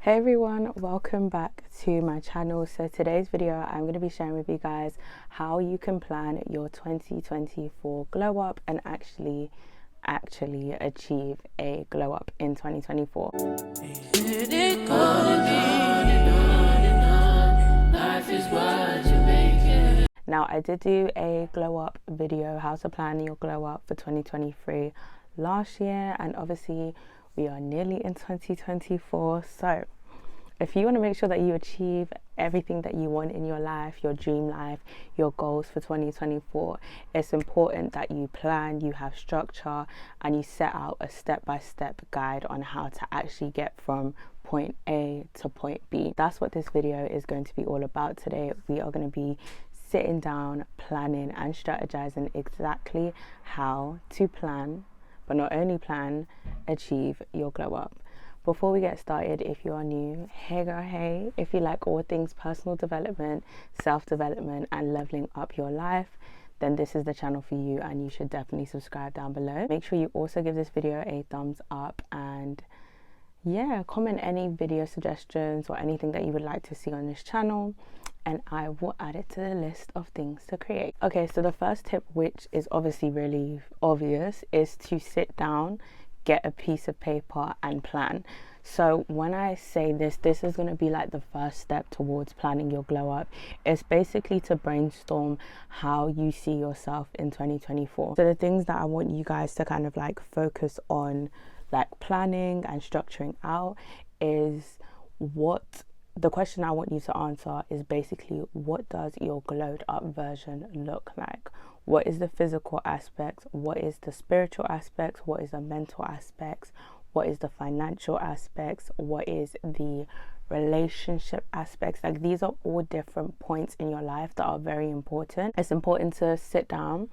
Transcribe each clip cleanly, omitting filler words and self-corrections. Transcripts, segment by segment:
Hey everyone, welcome back to my channel. So today's video I'm going to be sharing with you guys how you can plan your 2024 glow up and actually achieve a glow up in 2024. Now I did do a glow up video, how to plan your glow up for 2023 last year, and obviously we are nearly in 2024. So if you want to make sure that you achieve everything that you want in your life, your dream life, your goals for 2024, it's important that you plan, you have structure, and you set out a step-by-step guide on how to actually get from point A to point B. That's what this video is going to be all about today. We are going to be sitting down, planning and strategizing exactly how to plan, but not only plan, achieve your glow up. Before we get started, if you are new, hey girl, hey. If you like all things personal development, self-development and leveling up your life, then this is the channel for you and you should definitely subscribe down below. Make sure you also give this video a thumbs up and comment any video suggestions or anything that you would like to see on this channel, and I will add it to the list of things to create. Okay, so the first tip, which is obviously really obvious, is to sit down, get a piece of paper and plan. So when I say this is going to be like the first step towards planning your glow up. It's basically to brainstorm how you see yourself in 2024. So the things that I want you guys to kind of like focus on, like planning and structuring out, is the question I want you to answer is basically, what does your glowed up version look like? What is the physical aspects? What is the spiritual aspects? What is the mental aspects? What is the financial aspects? What is the relationship aspects? Like, these are all different points in your life that are very important. It's important to sit down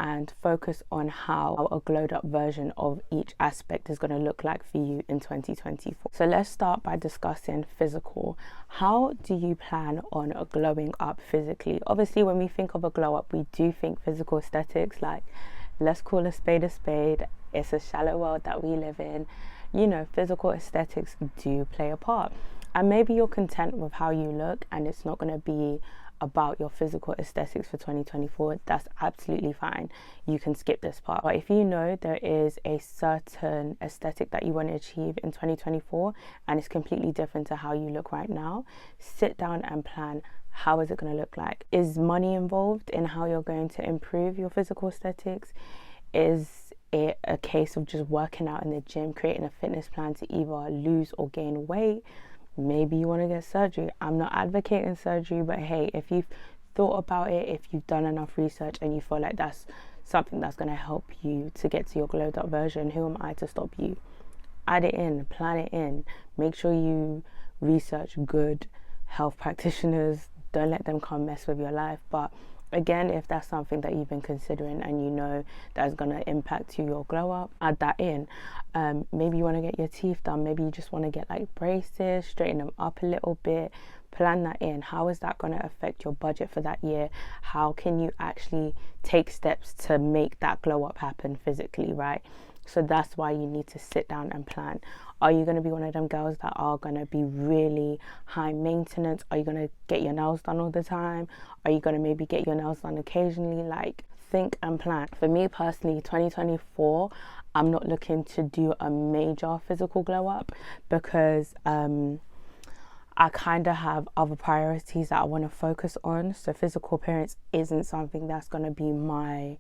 and focus on how a glowed up version of each aspect is going to look like for you in 2024. So let's start by discussing physical. How do you plan on glowing up physically? Obviously, when we think of a glow up, we do think physical aesthetics, like let's call a spade a spade. It's a shallow world that we live in. You know, physical aesthetics do play a part, and maybe you're content with how you look and it's not going to be about your physical aesthetics for 2024. That's absolutely fine. You can skip this part. But if you know there is a certain aesthetic that you want to achieve in 2024 and it's completely different to how you look right now, sit down and plan. How is it going to look like? Is money involved in how you're going to improve your physical aesthetics? Is it a case of just working out in the gym, creating a fitness plan to either lose or gain weight? Maybe you want to get surgery. I'm not advocating surgery, but hey, if you've thought about it, if you've done enough research and you feel like that's something that's going to help you to get to your glowed up version, who am I to stop you? Add it in, plan it in. Make sure you research good health practitioners. Don't let them come mess with your life. But again, if that's something that you've been considering and you know that's going to impact your glow up, add that in. Maybe you want to get your teeth done. Maybe you just want to get like braces, straighten them up a little bit. Plan that in. How is that going to affect your budget for that year? How can you actually take steps to make that glow up happen physically, right? So that's why you need to sit down and plan. Are you going to be one of them girls that are going to be really high maintenance? Are you going to get your nails done all the time? Are you going to maybe get your nails done occasionally? Like, think and plan. For me personally, 2024, I'm not looking to do a major physical glow up because I kind of have other priorities that I want to focus on. So physical appearance isn't something that's going to be my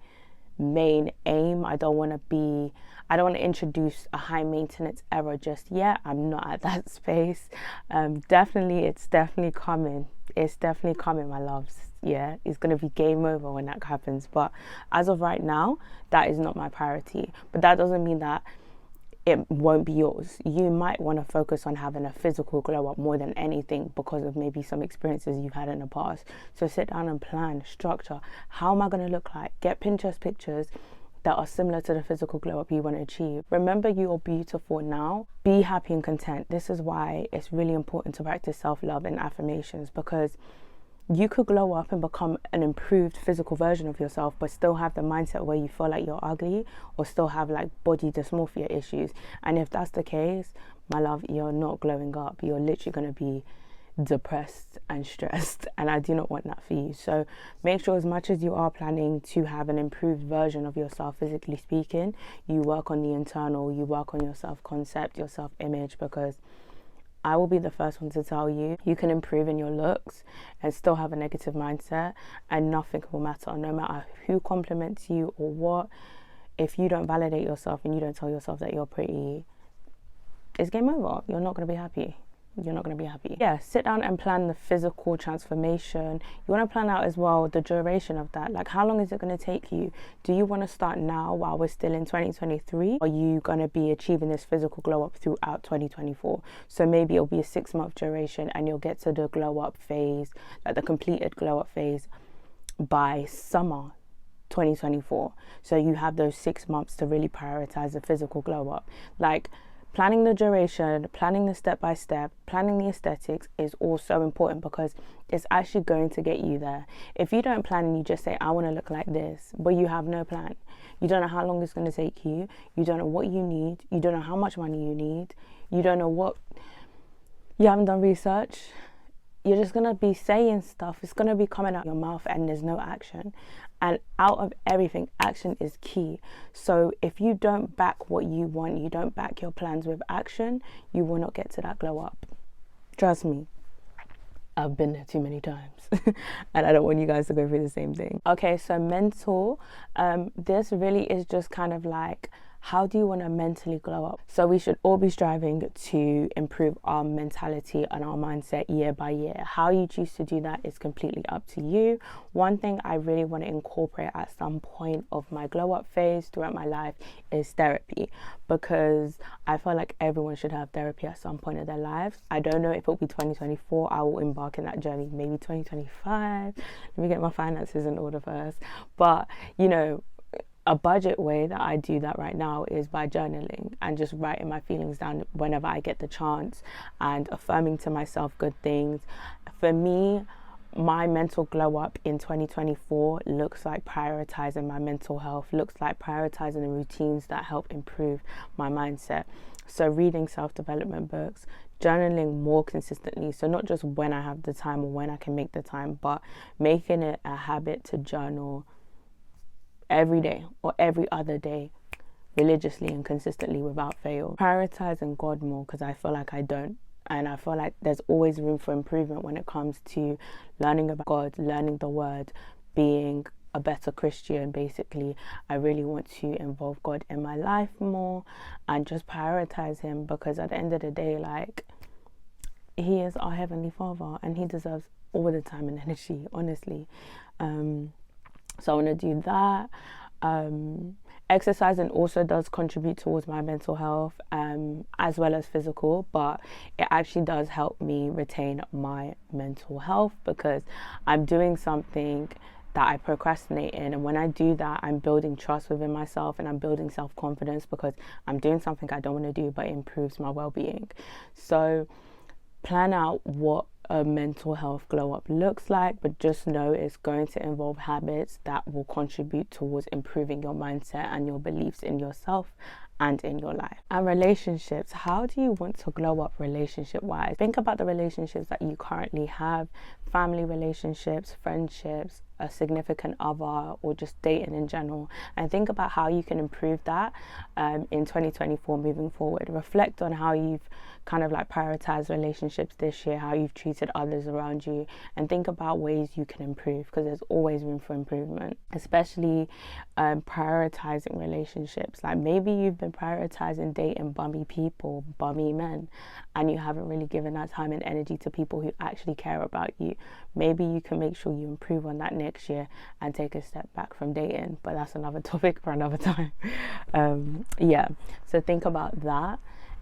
main aim. I don't want to introduce a high maintenance era just yet. I'm not at that space. It's definitely coming, my loves. Yeah, it's going to be game over when that happens, but as of right now, that is not my priority. But that doesn't mean that it won't be yours. You might want to focus on having a physical glow up more than anything because of maybe some experiences you've had in the past. So sit down and plan, structure. How am I going to look like? Get Pinterest pictures that are similar to the physical glow up you want to achieve. Remember, you are beautiful now. Be happy and content. This is why it's really important to practice self-love and affirmations, because you could glow up and become an improved physical version of yourself, but still have the mindset where you feel like you're ugly or still have like body dysmorphia issues. And if that's the case, my love, you're not glowing up. You're literally going to be depressed and stressed, and I do not want that for you. So make sure, as much as you are planning to have an improved version of yourself, physically speaking, you work on the internal, you work on your self-concept, your self-image, because I will be the first one to tell you, you can improve in your looks and still have a negative mindset, and nothing will matter. No matter who compliments you or what, if you don't validate yourself and you don't tell yourself that you're pretty, it's game over. You're not going to be happy. You're not going to be happy. Yeah, sit down and plan the physical transformation. You want to plan out as well the duration of that. Like, how long is it going to take you? Do you want to start now while we're still in 2023? Are you going to be achieving this physical glow up throughout 2024? So maybe it'll be a 6-month duration, and you'll get to the glow up phase, like the completed glow up phase, by summer 2024. So you have those 6 months to really prioritize the physical glow up. Like, planning the duration, planning the step-by-step, planning the aesthetics is also important, because it's actually going to get you there. If you don't plan and you just say, I want to look like this, but you have no plan, you don't know how long it's going to take you, you don't know what you need, you don't know how much money you need, you don't know what, you haven't done research, you're just going to be saying stuff, it's going to be coming out your mouth, and there's no action. And out of everything, action is key. So if you don't back what you want, you don't back your plans with action, you will not get to that glow up. Trust me, I've been there too many times and I don't want you guys to go through the same thing. Okay, so mental, this really is just kind of like, how do you want to mentally glow up? So we should all be striving to improve our mentality and our mindset year by year. How you choose to do that is completely up to you. One thing I really want to incorporate at some point of my glow up phase throughout my life is therapy, because I feel like everyone should have therapy at some point of their lives. I don't know if it'll be 2024. I will embark in that journey, maybe 2025. Let me get my finances in order first. But, you know, a budget way that I do that right now is by journaling and just writing my feelings down whenever I get the chance, and affirming to myself good things. For me, my mental glow up in 2024 looks like prioritizing my mental health, looks like prioritizing the routines that help improve my mindset. So reading self-development books, journaling more consistently. So not just when I have the time or when I can make the time, but making it a habit to journal every day or every other day, religiously and consistently without fail. Prioritizing God more, because I feel like I don't. And I feel like there's always room for improvement when it comes to learning about God, learning the word, being a better Christian, basically. I really want to involve God in my life more and just prioritize him, because at the end of the day, like, he is our Heavenly Father and he deserves all the time and energy, honestly. So I want to do that. Exercising also does contribute towards my mental health, as well as physical, but it actually does help me retain my mental health, because I'm doing something that I procrastinate in, and when I do that, I'm building trust within myself and I'm building self-confidence, because I'm doing something I don't want to do but it improves my well-being. So plan out what a mental health glow up looks like, but just know it's going to involve habits that will contribute towards improving your mindset and your beliefs in yourself and in your life. And relationships, how do you want to glow up relationship wise? Think about the relationships that you currently have, family relationships, friendships, a significant other, or just dating in general, and think about how you can improve that in 2024 moving forward. Reflect on how you've kind of like prioritized relationships this year, how you've treated others around you, and think about ways you can improve, because there's always room for improvement, especially prioritizing relationships. Like, maybe you've been prioritizing dating bummy people, bummy men, and you haven't really given that time and energy to people who actually care about you. Maybe you can make sure you improve on that next year and take a step back from dating, but that's another topic for another time. Yeah, so think about that.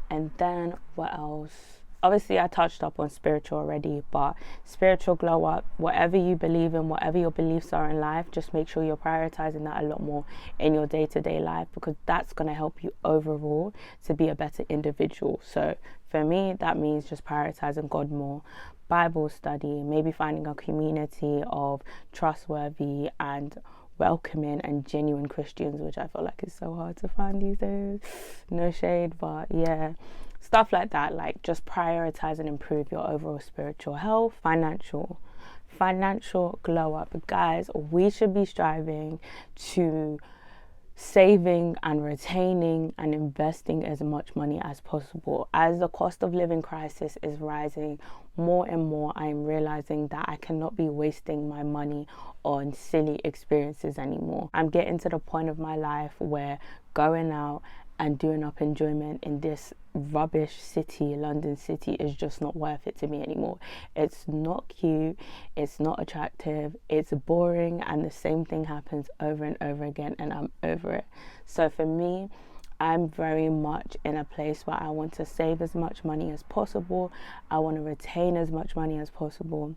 And then what else? Obviously I touched up on spiritual already, but spiritual glow up, whatever you believe in, whatever your beliefs are in life, just make sure you're prioritizing that a lot more in your day-to-day life, because that's going to help you overall to be a better individual. So for me, that means just prioritizing God more, Bible study, maybe finding a community of trustworthy and welcoming and genuine Christians, which I feel like is so hard to find these days. No shade, but yeah. stuff like that. Like, just prioritize and improve your overall spiritual health. Financial glow up. Guys, we should be striving to saving and retaining and investing as much money as possible. As the cost of living crisis is rising more and more, I am realizing that I cannot be wasting my money on silly experiences anymore. I'm getting to the point of my life where going out and doing up enjoyment in this rubbish city, London city, is just not worth it to me anymore. It's not cute, it's not attractive, it's boring, and the same thing happens over and over again, and I'm over it. So for me, I'm very much in a place where I want to save as much money as possible. I want to retain as much money as possible.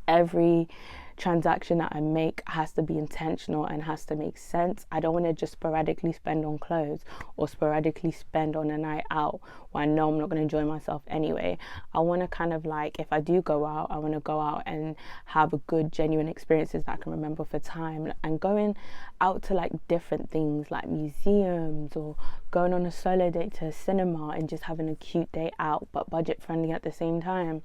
Every transaction that I make has to be intentional and has to make sense. I don't want to just sporadically spend on clothes or sporadically spend on a night out when I know I'm not going to enjoy myself anyway. I want to kind of like, if I do go out, I want to go out and have a good, genuine experiences that I can remember for time. And going out to like different things like museums, or going on a solo date to a cinema and just having a cute day out but budget friendly at the same time.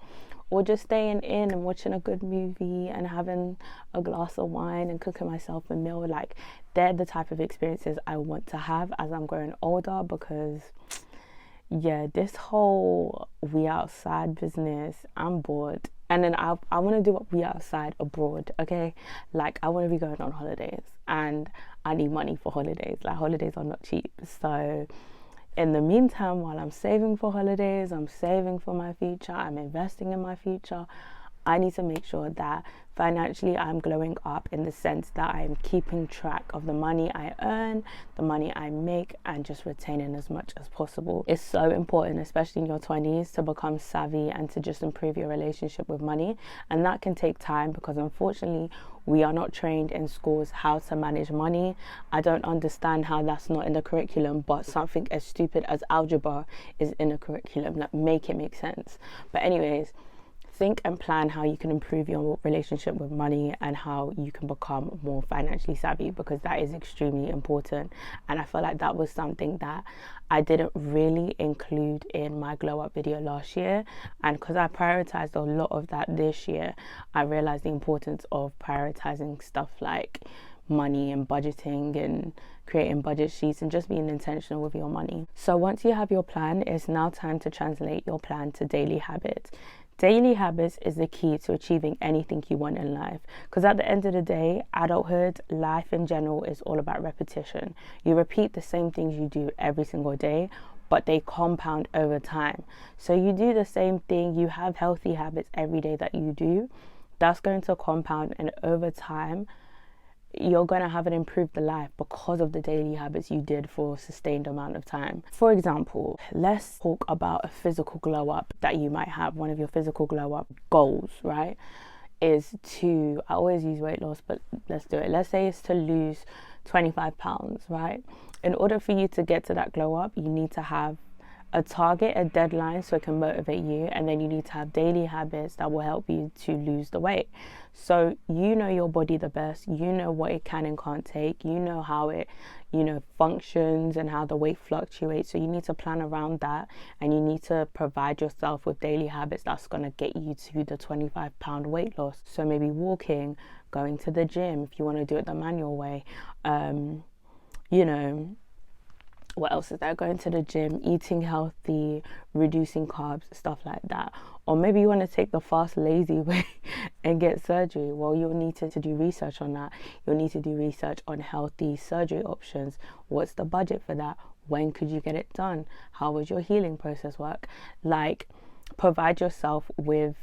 Or just staying in and watching a good movie and having a glass of wine and cooking myself a meal. Like, they're the type of experiences I want to have as I'm growing older, because yeah, this whole we outside business, I'm bored. And then I want to do what we outside abroad, okay? Like, I want to be going on holidays, and I need money for holidays. Like, holidays are not cheap. So in the meantime, while I'm saving for holidays, I'm saving for my future, I'm investing in my future, I need to make sure that financially I'm glowing up, in the sense that I'm keeping track of the money I earn, the money I make, and just retaining as much as possible. It's so important, especially in your 20s, to become savvy and to just improve your relationship with money. And that can take time, because unfortunately, we are not trained in schools how to manage money. I don't understand how that's not in the curriculum, but something as stupid as algebra is in the curriculum. Like, make it make sense. But anyways, think and plan how you can improve your relationship with money and how you can become more financially savvy, because that is extremely important. And I feel like that was something that I didn't really include in my glow up video last year, and because I prioritized a lot of that this year, I realized the importance of prioritizing stuff like money and budgeting and creating budget sheets and just being intentional with your money. So once you have your plan, it's now time to translate your plan to daily habits. Daily habits is the key to achieving anything you want in life, because at the end of the day, adulthood, life in general, is all about repetition. You repeat the same things you do every single day, but they compound over time. So you do the same thing, you have healthy habits every day that you do, that's going to compound, and over time you're going to have an improved life because of the daily habits you did for a sustained amount of time. For example, let's talk about a physical glow up that you might have. One of your physical glow up goals, right, is to, I always use weight loss, but let's do it. Let's say it's to lose 25 pounds, right? In order for you to get to that glow up, you need to have a target, a deadline, so it can motivate you, and then you need to have daily habits that will help you to lose the weight. So you know your body the best, you know what it can and can't take, you know how it, functions and how the weight fluctuates. So you need to plan around that, and you need to provide yourself with daily habits that's going to get you to the 25-pound weight loss. So maybe walking, going to the gym if you want to do it the manual way, what else is there? Going to the gym, eating healthy, reducing carbs, stuff like that. Or maybe you want to take the fast, lazy way and get surgery. Well, you'll need to do research on that. You'll need to do research on healthy surgery options. What's the budget for that? When could you get it done? How would your healing process work? Like, provide yourself with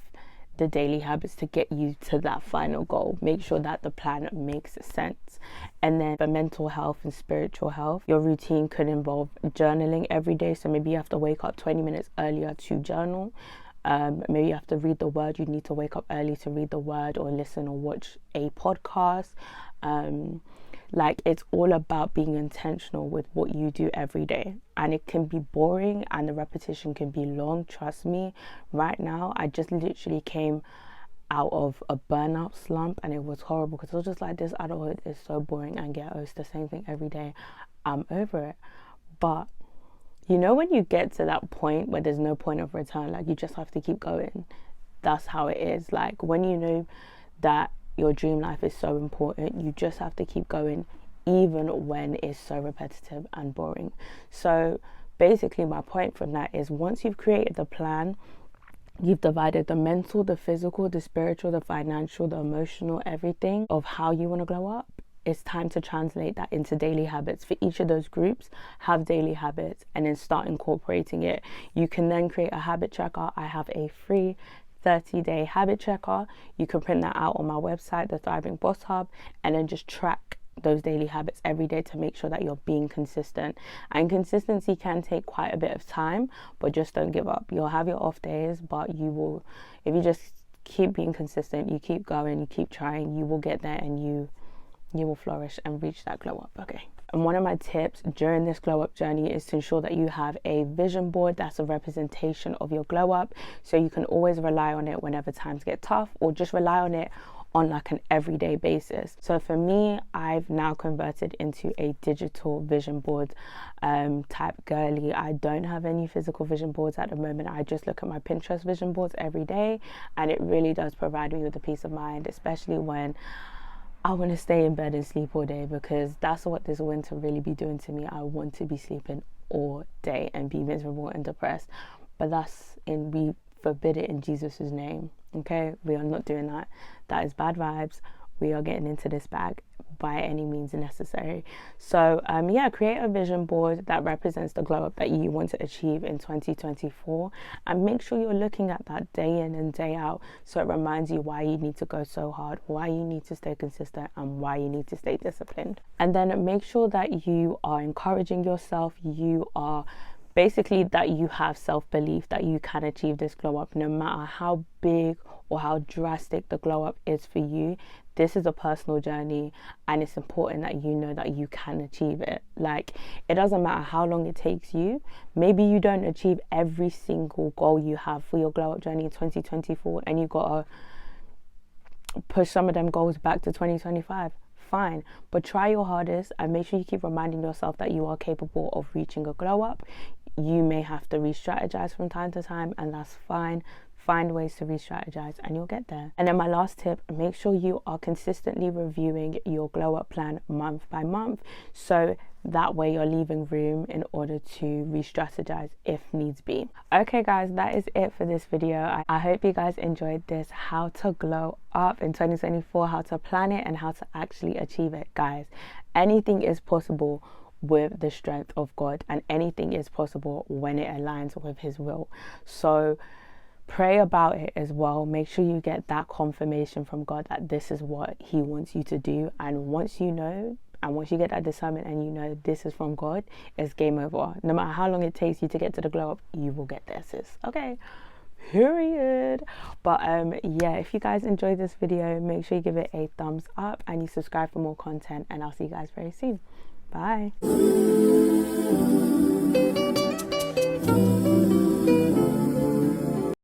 the daily habits to get you to that final goal. Make sure that the plan makes sense. And then for mental health and spiritual health, your routine could involve journaling every day. So maybe you have to wake up 20 minutes earlier to journal. Maybe you have to read the word. You need to wake up early to read the word, or listen or watch a podcast. Like, it's all about being intentional with what you do every day. And it can be boring and the repetition can be long. Trust me, right now, I just literally came out of a burnout slump, and it was horrible, because I was just like, this adulthood is so boring and ghetto. It's the same thing every day. I'm over it. But You know, when you get to that point where there's no point of return, like you just have to keep going. That's how it is. Like when you know that your dream life is so important, you just have to keep going, even when it's so repetitive and boring. So basically my point from that is, once you've created the plan, you've divided the mental, the physical, the spiritual, the financial, the emotional, everything of how you want to glow up. It's time to translate that into daily habits. For each of those groups, have daily habits and then start incorporating it. You can then create a habit tracker. I have a free 30-day habit checker. You can print that out on my website, the Thriving Boss Hub, and then just track those daily habits every day to make sure that you're being consistent. And consistency can take quite a bit of time, but just don't give up. You'll have your off days, but you will, if you just keep being consistent, you keep going, you keep trying, you will get there, and you will flourish and reach that glow up. Okay. And one of my tips during this glow up journey is to ensure that you have a vision board that's a representation of your glow up, so you can always rely on it whenever times get tough, or just rely on it on like an everyday basis. So for me, I've now converted into a digital vision board type girly. I don't have any physical vision boards at the moment. I just look at my Pinterest vision boards every day, and it really does provide me with a peace of mind, especially when I want to stay in bed and sleep all day, because that's what this winter really be doing to me. I want to be sleeping all day and be miserable and depressed, but we forbid it in Jesus' name. Okay, we are not doing that. That is bad vibes. We are getting into this bag by any means necessary. So create a vision board that represents the glow up that you want to achieve in 2024, and make sure you're looking at that day in and day out, so it reminds you why you need to go so hard, why you need to stay consistent, and why you need to stay disciplined. And then make sure that you are encouraging yourself. You are basically that you have self-belief that you can achieve this glow up, no matter how big or how drastic the glow up is for you. This is a personal journey, and it's important that you know that you can achieve it. Like, it doesn't matter how long it takes you. Maybe you don't achieve every single goal you have for your glow up journey in 2024, and you gotta push some of them goals back to 2025. Fine, but try your hardest and make sure you keep reminding yourself that you are capable of reaching a glow up. You may have to re-strategize from time to time, and that's fine. Find ways to re-strategize and you'll get there. And then my last tip, make sure you are consistently reviewing your glow up plan month by month, so that way you're leaving room in order to re-strategize if needs be. Okay guys, that is it for this video. I hope you guys enjoyed this how to glow up in 2024, how to plan it and how to actually achieve it. Guys, anything is possible with the strength of God, and anything is possible when it aligns with His will. So pray about it as well. Make sure you get that confirmation from God that this is what He wants you to do. And once you know, and once you get that discernment and you know this is from God, it's game over. No matter how long it takes you to get to the glow up, you will get there, sis. Okay, period. But if you guys enjoyed this video, make sure you give it a thumbs up and you subscribe for more content, and I'll see you guys very soon. Bye.